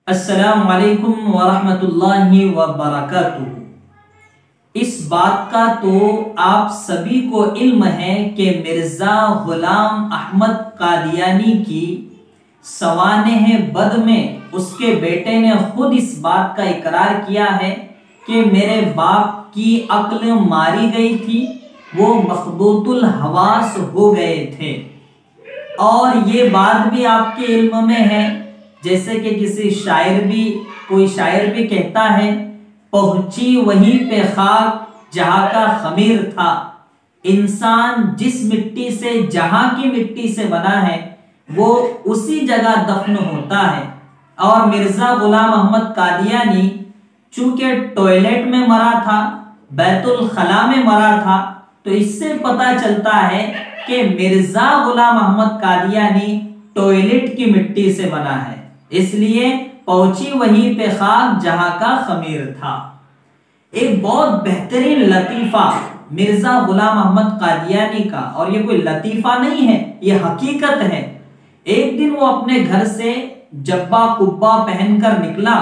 अस्सलामु अलैकुम वरहमतुल्लाहि वबरकातुहू। इस बात का तो आप सभी को इल्म है कि मिर्जा गुलाम अहमद कादियानी की सवानेह बद में उसके बेटे ने खुद इस बात का इकरार किया है कि मेरे बाप की अक्ल मारी गई थी, वो मखबूतुल हवास हो गए थे। और ये बात भी आपके इल्म में है, जैसे कि कोई शायर भी कहता है, पहुंची वहीं पे खाक जहां का खमीर था। इंसान जिस मिट्टी से, जहां की मिट्टी से बना है, वो उसी जगह दफन होता है। और मिर्जा गुलाम अहमद कादियानी चूंकि टॉयलेट में मरा था, बैतुल खला में मरा था, तो इससे पता चलता है कि मिर्जा गुलाम अहमद कादियानी टॉयलेट की मिट्टी से बना है। इसलिए पहुंची वहीं पे खाक जहां का खमीर था। एक बहुत बेहतरीन लतीफा मिर्जा गुलाम अहमद कादियानी का, और ये कोई लतीफा नहीं है, ये हकीकत है। एक दिन वो अपने घर से जब्बा कुब्बा पहनकर निकला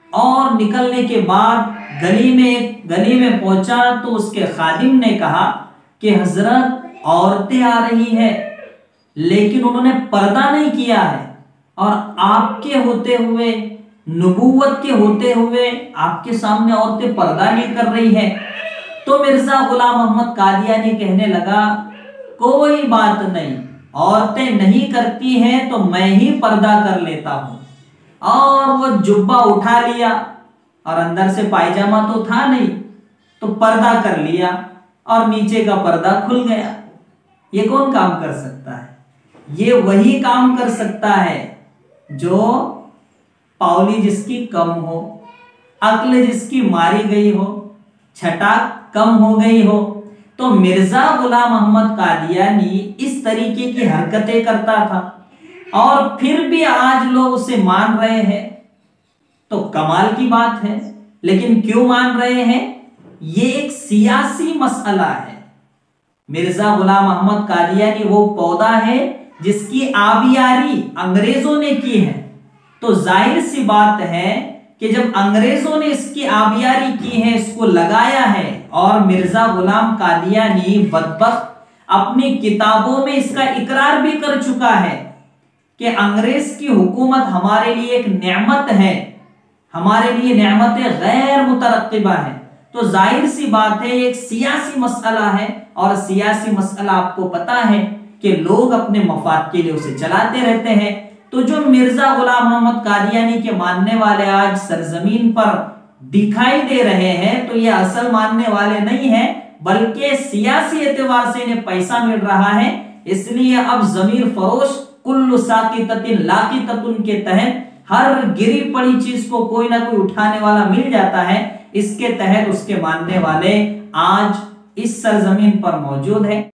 और निकलने के बाद गली में पहुंचा तो उसके खादिम ने कहा कि हजरत, औरतें आ रही है, लेकिन उन्होंने पर्दा नहीं किया है, और आपके होते हुए, नबूवत के होते हुए आपके सामने औरतें पर्दा नहीं कर रही है। तो मिर्जा गुलाम अहमद कादियानी कहने लगा, कोई बात नहीं, औरतें नहीं करती हैं तो मैं ही पर्दा कर लेता हूं। और वो जुब्बा उठा लिया, और अंदर से पायजामा तो था नहीं, तो पर्दा कर लिया और नीचे का पर्दा खुल गया। ये कौन काम कर सकता है? ये वही काम कर सकता है जो पावली जिसकी कम हो, अक्ल जिसकी मारी गई हो, छटा कम हो गई हो। तो मिर्जा गुलाम अहमद कादियानी इस तरीके की हरकतें करता था, और फिर भी आज लोग उसे मान रहे हैं, तो कमाल की बात है। लेकिन क्यों मान रहे हैं? ये एक सियासी मसला है। मिर्जा गुलाम अहमद कादियानी वो पौधा है जिसकी आबियारी अंग्रेजों ने की है। तो जाहिर सी बात है कि जब अंग्रेजों ने इसकी आबियारी की है, इसको लगाया है, और मिर्जा गुलाम कादियानी बदबख्त अपनी किताबों में इसका इकरार भी कर चुका है कि अंग्रेज की हुकूमत हमारे लिए एक नेमत है, हमारे लिए नेमत गैर मुतरक्किबा है। तो जाहिर सी बात है, एक सियासी मसला है, और सियासी मसला आपको पता है कि लोग अपने मफाद के लिए उसे चलाते रहते हैं। तो जो मिर्जा गुलाम अहमद कादियानी के मानने वाले आज सरजमीन पर दिखाई दे रहे हैं, तो ये असल मानने वाले नहीं है, बल्कि सियासी एतबार से इन्हें पैसा मिल रहा है। इसलिए अब जमीर फरोश कुल्लु साकिततिन लाकिततुन के तहत हर गिरी पड़ी चीज को कोई ना कोई उठाने वाला मिल जाता है। इसके तहत उसके मानने वाले आज इस सरजमीन पर मौजूद है।